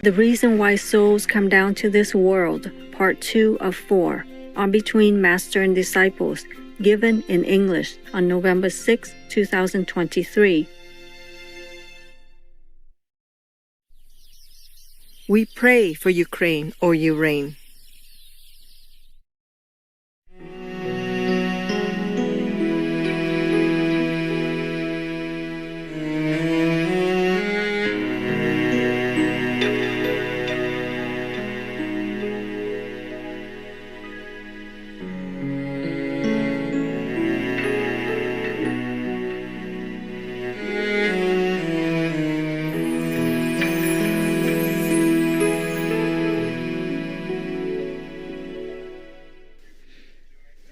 The Reason Why Souls Come Down to This World, Part 2 of 4, on Between Master and Disciples, given in English on November 6, 2023. We pray for Ukraine, O you reign.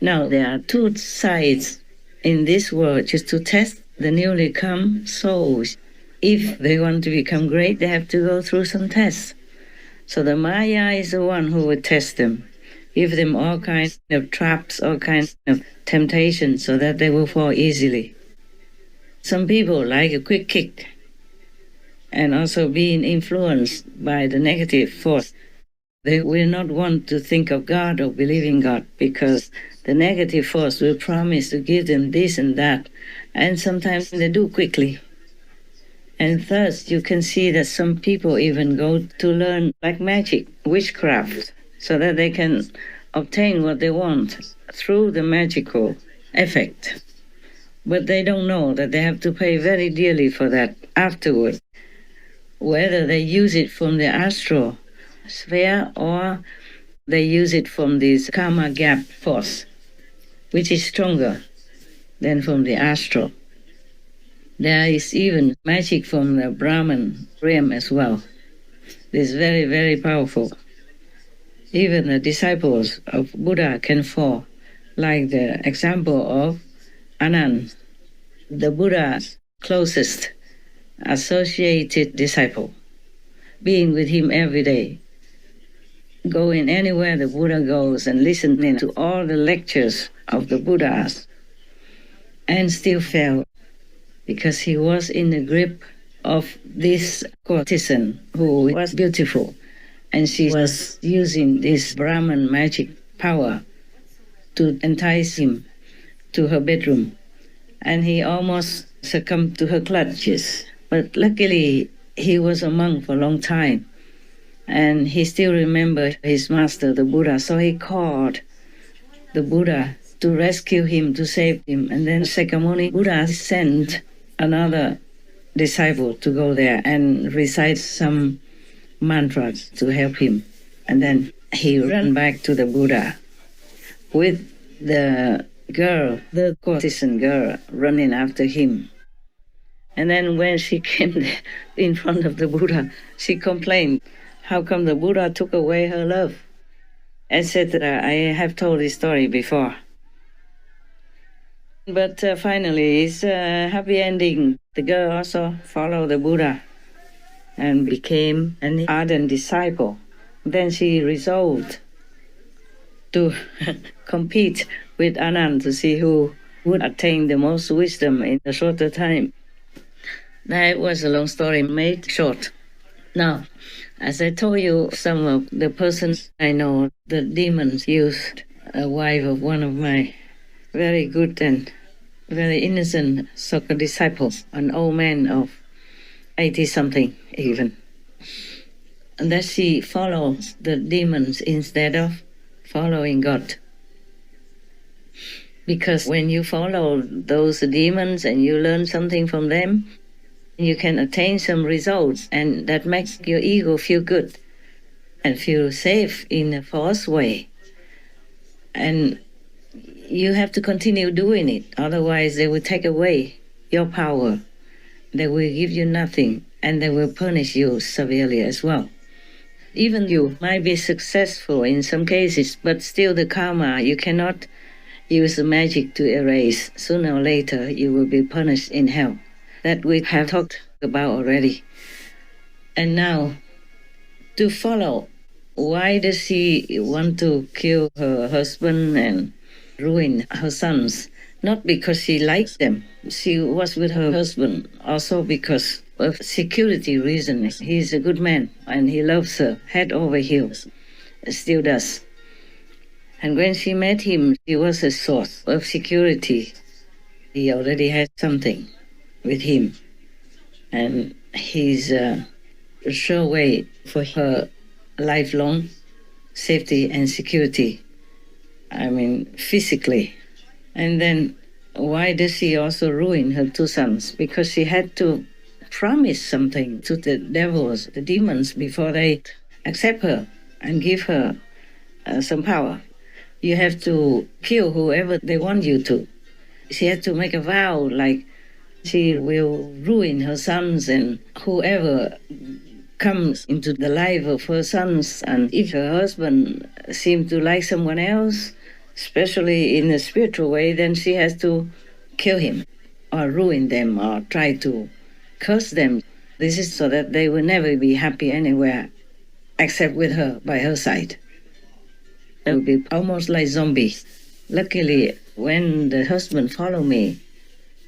Now, there are two sides in this world, just to test the newly come souls. If they want to become great, they have to go through some tests. So the Maya is the one who would test them, give them all kinds of traps, all kinds of temptations, so that they will fall easily. Some people like a quick kick, and also being influenced by the negative force. They will not want to think of God or believe in God, because the negative force will promise to give them this and that, and sometimes they do quickly. And thus you can see that some people even go to learn black magic, witchcraft, so that they can obtain what they want through the magical effect. But they don't know that they have to pay very dearly for that afterwards, whether they use it from the astral sphere or they use it from this karma gap force, which is stronger than from the astral. There is even magic from the Brahman realm as well. This is very, very powerful. Even the disciples of Buddha can fall, like the example of Anand, the Buddha's closest associated disciple, being with him every day, going anywhere the Buddha goes and listening to all the lectures of the Buddhas, and still fell because he was in the grip of this courtesan who was beautiful, and she was using this Brahman magic power to entice him to her bedroom, and he almost succumbed to her clutches. But luckily he was a monk for a long time, and he still remembered his master, the Buddha, so he called the Buddha to rescue him, to save him. And then Sakyamuni Buddha sent another disciple to go there and recite some mantras to help him. And then he ran back to the Buddha with the girl, the courtesan girl, running after him. And then when she came in front of the Buddha, she complained, how come the Buddha took away her love, etc. I have told this story before. But finally, it's a happy ending. The girl also followed the Buddha and became an ardent disciple. Then she resolved to compete with Anand to see who would attain the most wisdom in a shorter time. That was a long story made short. Now, as I told you, some of the persons I know, the demons used a wife of one of my very good and very innocent so-called disciples, an old man of 80-something even. And that she follows the demons instead of following God. Because when you follow those demons and you learn something from them, you can attain some results, and that makes your ego feel good and feel safe in a false way. And you have to continue doing it, otherwise they will take away your power. They will give you nothing, and they will punish you severely as well. Even you might be successful in some cases, but still the karma, you cannot use the magic to erase. Sooner or later you will be punished in hell. That we have talked about already. And now, to follow, why does she want to kill her husband and ruin her sons? Not because she likes them. She was with her husband also because of security reasons. He's a good man, and he loves her head over heels. Still does. And when she met him, he was a source of security. He already had something with him. And he's a sure way for her lifelong safety and security. I mean, physically. And then why does she also ruin her two sons? Because she had to promise something to the devils, the demons, before they accept her and give her some power. You have to kill whoever they want you to. She had to make a vow, like she will ruin her sons and whoever comes into the life of her sons. And if her husband seems to like someone else, especially in a spiritual way, then she has to kill him or ruin them or try to curse them. This is so that they will never be happy anywhere except with her, by her side. They will be almost like zombies. Luckily, when the husband followed me,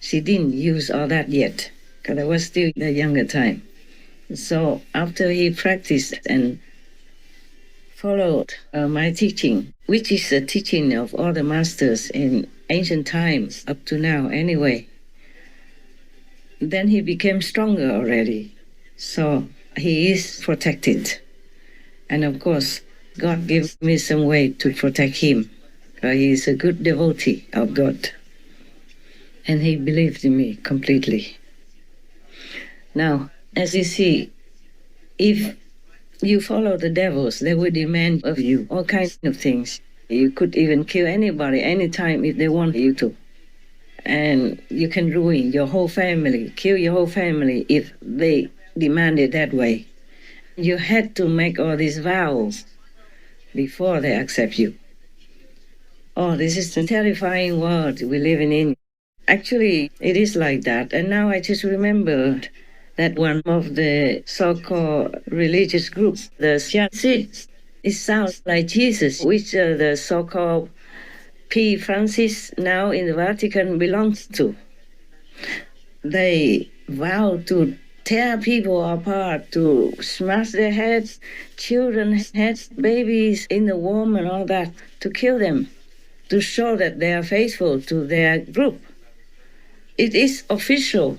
she didn't use all that yet, because I was still the younger time. So after he practiced and followed my teaching, which is the teaching of all the masters in ancient times, up to now anyway, then he became stronger already. So he is protected. And of course, God gave me some way to protect him. He is a good devotee of God. And he believed in me completely. Now, as you see, if you follow the devils, they will demand of you all kinds of things. You could even kill anybody, anytime, if they want you to. And you can ruin your whole family, kill your whole family if they demand it that way. You had to make all these vows before they accept you. Oh, this is a terrifying world we're living in. Actually, it is like that. And now I just remembered that one of the so-called religious groups, the Shiites, it sounds like Jesus, which the so-called P. Francis now in the Vatican belongs to. They vow to tear people apart, to smash their heads, children's heads, babies in the womb and all that, to kill them, to show that they are faithful to their group. It is official.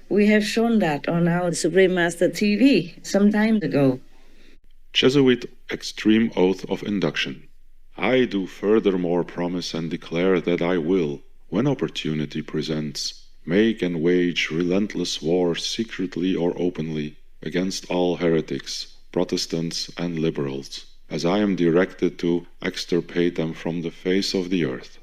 We have shown that on our Supreme Master TV some time ago. Jesuit extreme oath of induction. I do furthermore promise and declare that I will, when opportunity presents, make and wage relentless war secretly or openly against all heretics, Protestants and liberals, as I am directed to extirpate them from the face of the earth,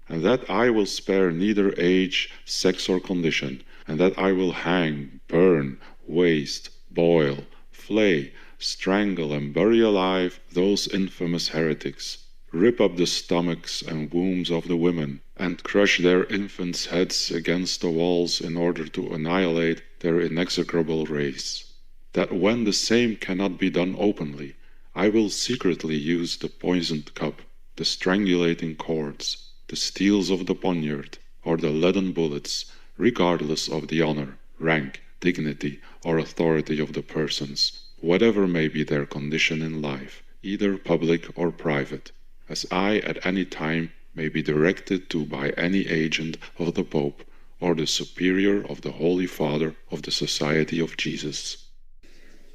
and that I will spare neither age, sex or condition, and that I will hang, burn, waste, boil, flay, strangle and bury alive those infamous heretics, rip up the stomachs and wombs of the women, and crush their infants' heads against the walls in order to annihilate their inexorable race. That when the same cannot be done openly, I will secretly use the poisoned cup, the strangulating cords, the steels of the poniard, or the leaden bullets, regardless of the honor, rank, dignity, or authority of the persons, whatever may be their condition in life, either public or private, as I at any time may be directed to by any agent of the Pope or the Superior of the Holy Father of the Society of Jesus.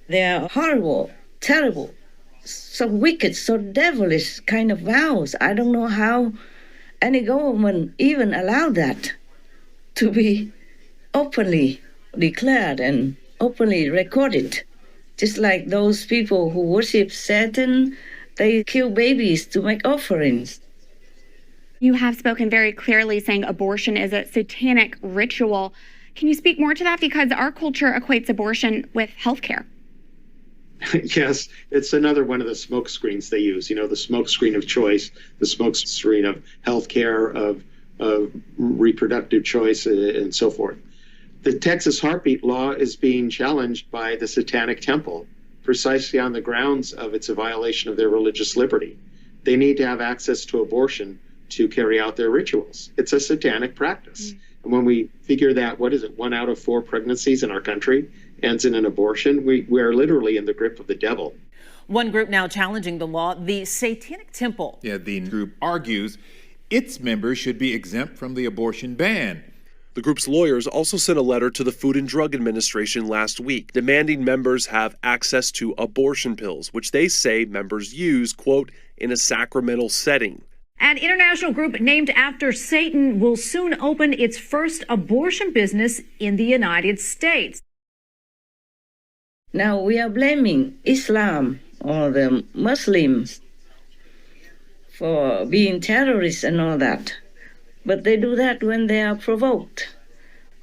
They are horrible, terrible, so wicked, so devilish kind of vows. I don't know how any government even allowed that to be openly declared and openly recorded. Just like those people who worship Satan, they kill babies to make offerings. You have spoken very clearly saying abortion is a satanic ritual. Can you speak more to that? Because our culture equates abortion with healthcare. Yes, it's another one of the smoke screens they use. You know, the smoke screen of choice, the smoke screen of healthcare, of reproductive choice, and so forth. The Texas heartbeat law is being challenged by the Satanic Temple precisely on the grounds of it's a violation of their religious liberty. They need to have access to abortion to carry out their rituals. It's a satanic practice. And when we figure that, 1 out of 4 pregnancies in our country ends in an abortion, we are literally in the grip of the devil. One group now challenging the law, the Satanic Temple. Yeah, the group argues its members should be exempt from the abortion ban. The group's lawyers also sent a letter to the Food and Drug Administration last week, demanding members have access to abortion pills, which they say members use, quote, in a sacramental setting. An international group named after Satan will soon open its first abortion business in the United States. Now we are blaming Islam or the Muslims for being terrorists and all that. But they do that when they are provoked.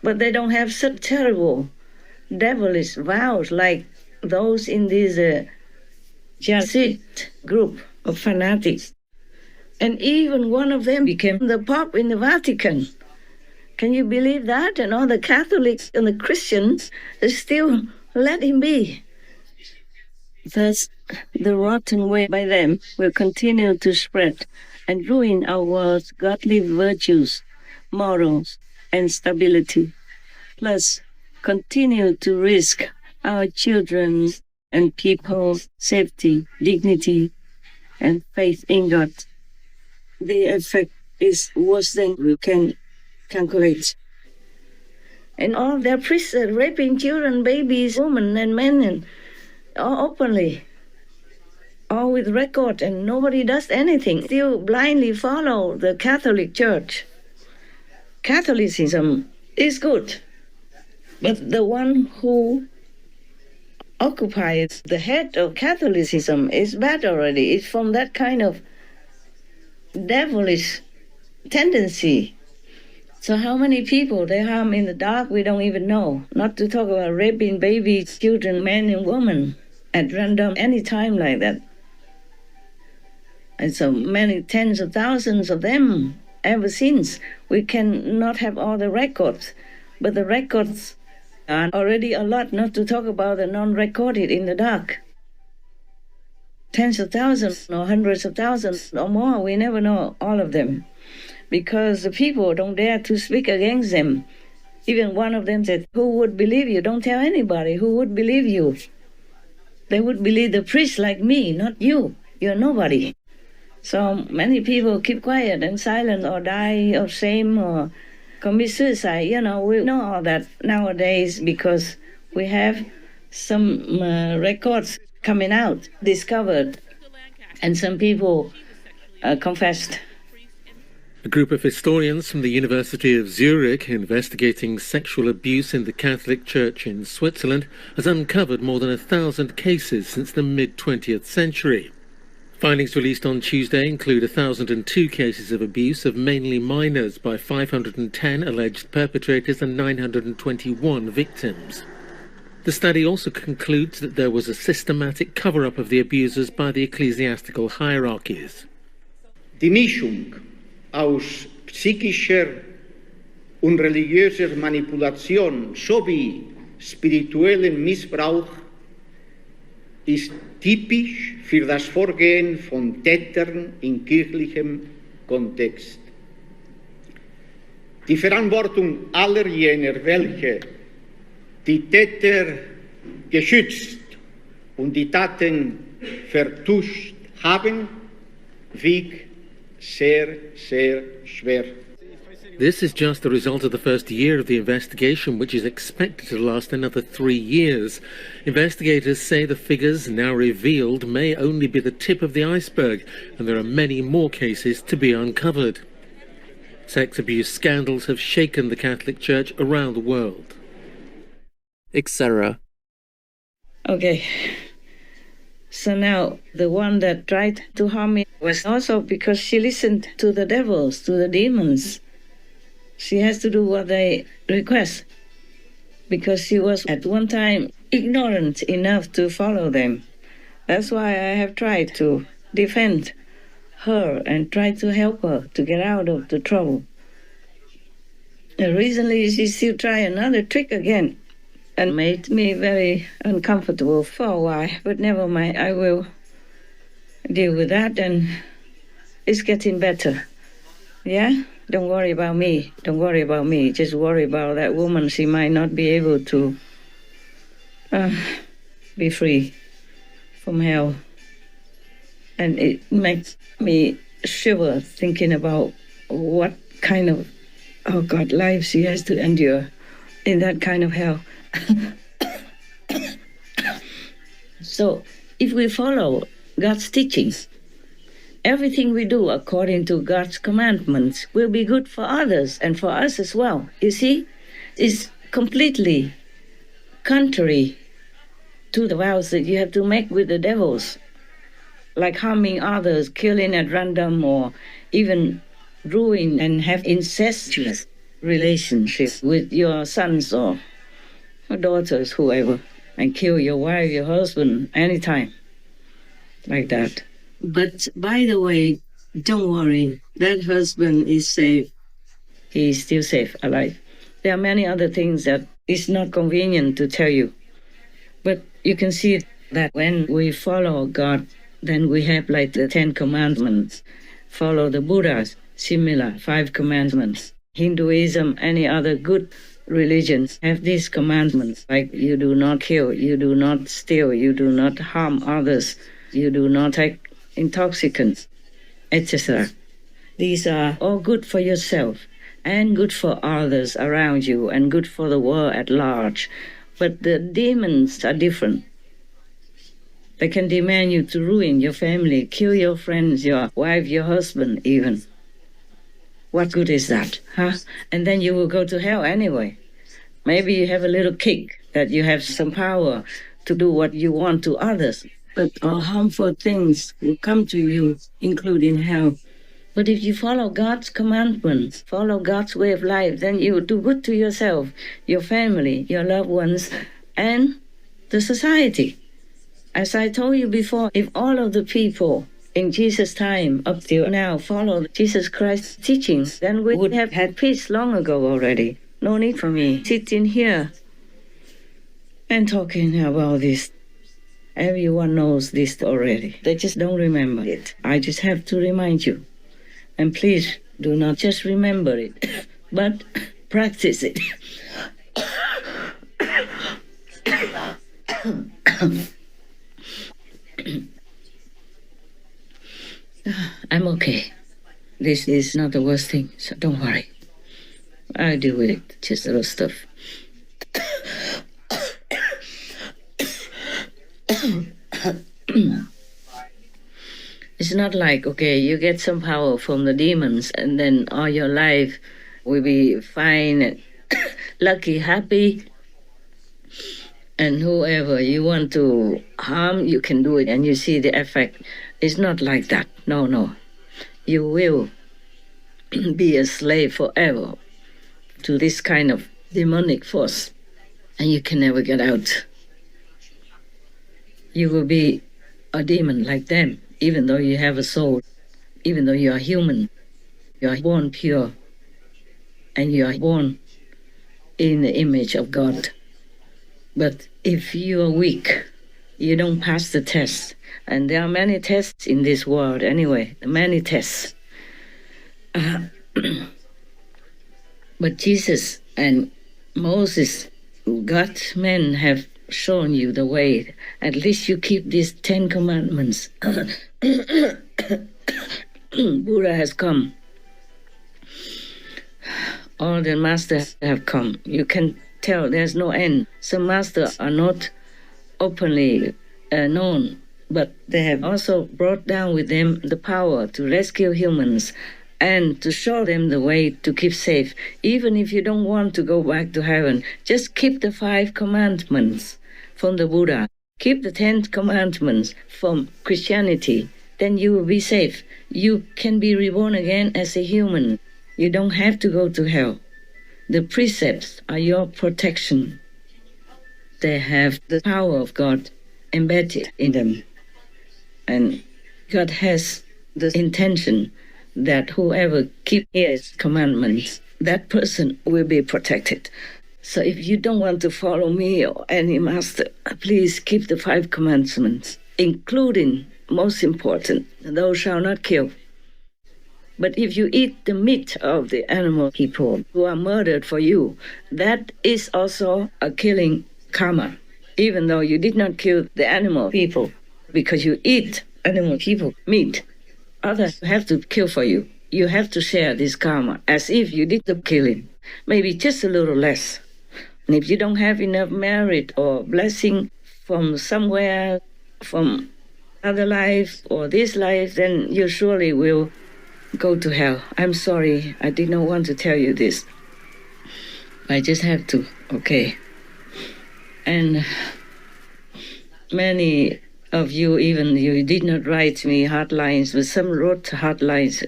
But they don't have such terrible, devilish vows like those in this Jesuit group of fanatics. And even one of them became the Pope in the Vatican. Can you believe that? And all the Catholics and the Christians still let him be. Thus, the rotten way by them will continue to spread and ruin our world's godly virtues, morals, and stability. Plus, continue to risk our children's and people's safety, dignity, and faith in God. The effect is worse than we can calculate. And all their priests are raping children, babies, women, and men, and all openly, all with record, and nobody does anything. Still blindly follow the Catholic Church. Catholicism is good, but the one who occupies the head of Catholicism is bad already. It's from that kind of devilish tendency. So how many people they harm in the dark, we don't even know. Not to talk about raping babies, children, men and women at random any time like that. And so many tens of thousands of them ever since. We cannot have all the records, but the records are already a lot, not to talk about the non-recorded in the dark. Tens of thousands or hundreds of thousands or more, we never know all of them, because the people don't dare to speak against them. Even one of them said, who would believe you? Don't tell anybody. Who would believe you? They would believe the priest like me, not you. You're nobody. So many people keep quiet and silent or die of shame or commit suicide. You know, we know all that nowadays because we have some records coming out, discovered, and some people confessed. A group of historians from the University of Zurich investigating sexual abuse in the Catholic Church in Switzerland has uncovered more than 1,000 cases since the mid-20th century. Findings released on Tuesday include 1,002 cases of abuse of mainly minors by 510 alleged perpetrators and 921 victims. The study also concludes that there was a systematic cover-up of the abusers by the ecclesiastical hierarchies. Die Mischung aus psychischer und religiöser Manipulation sowie spirituellem Missbrauch ist typisch für das Vorgehen von Tätern in kirchlichem Kontext. Die Verantwortung aller jener, welche die Täter geschützt und die Taten vertuscht haben, wiegt sehr, sehr schwer. This is just the result of the first year of the investigation, which is expected to last another 3 years. Investigators say the figures now revealed may only be the tip of the iceberg, and there are many more cases to be uncovered. Sex abuse scandals have shaken the Catholic Church around the world. Etc. Okay. So now, the one that tried to harm me was also because she listened to the devils, to the demons. She has to do what they request, because she was at one time ignorant enough to follow them. That's why I have tried to defend her and try to help her to get out of the trouble. And recently she still tried another trick again and made me very uncomfortable for a while. But never mind, I will deal with that, and it's getting better. Yeah? Don't worry about me. Don't worry about me. Just worry about that woman. She might not be able to be free from hell. And it makes me shiver thinking about what kind of, lives he has to endure in that kind of hell. So if we follow God's teachings, everything we do according to God's commandments will be good for others and for us as well. You see, it's completely contrary to the vows that you have to make with the devils, like harming others, killing at random, or even ruin and have incestuous relationships with your sons or daughters, whoever, and kill your wife, your husband, anytime, like that. But by the way, don't worry, that husband is safe. He is still safe, alive. There are many other things that is not convenient to tell you. But you can see that when we follow God, then we have like the 10 commandments. Follow the Buddha's similar 5 commandments. Hinduism, any other good religions have these commandments, like you do not kill, you do not steal, you do not harm others, you do not take intoxicants, etc. These are all good for yourself and good for others around you and good for the world at large. But the demons are different. They can demand you to ruin your family, kill your friends, your wife, your husband even. What good is that, huh? And then you will go to hell anyway. Maybe you have a little kick that you have some power to do what you want to others, but all harmful things will come to you, including hell. But if you follow God's commandments, follow God's way of life, then you do good to yourself, your family, your loved ones, and the society. As I told you before, if all of the people in Jesus' time up till now follow Jesus Christ's teachings, then we would have had peace long ago already. No need for me sitting here and talking about this. Everyone knows this already. They just don't remember it. I just have to remind you. And please do not just remember it, but practice it. I'm okay. This is not the worst thing, so don't worry. I deal with it, just little stuff. It's not like, okay, you get some power from the demons and then all your life will be fine, lucky, happy, and whoever you want to harm, you can do it and you see the effect. It's not like that. No. You will be a slave forever to this kind of demonic force, and you can never get out. You will be a demon like them, even though you have a soul, even though you are human. You are born pure, and you are born in the image of God. But if you are weak, you don't pass the test. And there are many tests in this world anyway, many tests. But Jesus and Moses, God's men, have shown you the way. At least you keep these 10 commandments. Buddha has come. All the masters have come. You can tell there's no end. Some masters are not openly known, but they have also brought down with them the power to rescue humans and to show them the way to keep safe. Even if you don't want to go back to heaven, just keep the 5 commandments from the Buddha. Keep the 10 commandments from Christianity. Then you will be safe. You can be reborn again as a human. You don't have to go to hell. The precepts are your protection. They have the power of God embedded in them. And God has the intention that whoever keeps His commandments, that person will be protected. So if you don't want to follow me or any master, please keep the 5 commandments, including, most important, thou shalt not kill. But if you eat the meat of the animal people who are murdered for you, that is also a killing karma. even though you did not kill the animal people, because you eat animal people meat. Others have to kill for you. You have to share this karma as if you did the killing, maybe just a little less. And if you don't have enough merit or blessing from somewhere, from other life or this life, then you surely will go to hell. I'm sorry, I did not want to tell you this. I just have to, okay. And many of you, even you did not write me hard lines, but some wrote hard lines,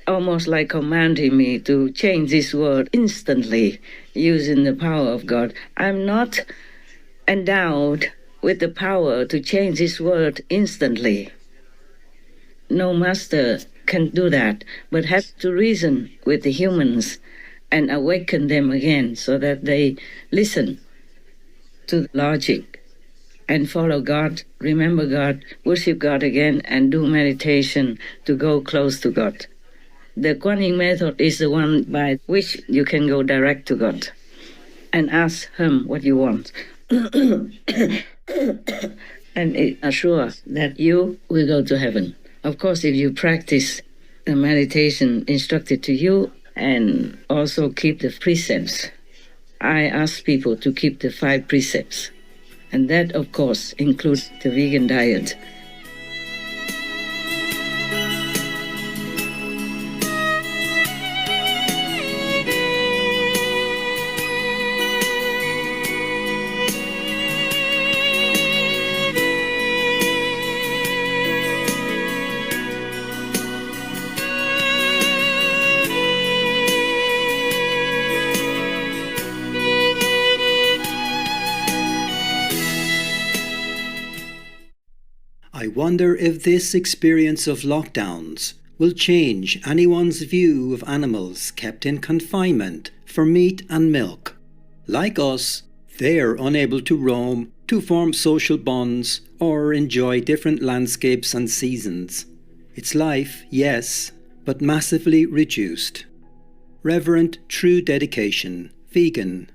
almost like commanding me to change this word instantly using the power of God. I'm not endowed with the power to change this word instantly. No master can do that, but have to reason with the humans and awaken them again so that they listen to logic and follow God, remember God, worship God again, and do meditation to go close to God. The Kuan Yin method is the one by which you can go direct to God and ask Him what you want. And it assures that you will go to heaven. Of course, if you practice the meditation instructed to you and also keep the precepts. I ask people to keep the 5 precepts. And that, of course, includes the vegan diet. I wonder if this experience of lockdowns will change anyone's view of animals kept in confinement for meat and milk. Like us, they're unable to roam, to form social bonds, or enjoy different landscapes and seasons. It's life, yes, but massively reduced. Reverent True Dedication, Vegan.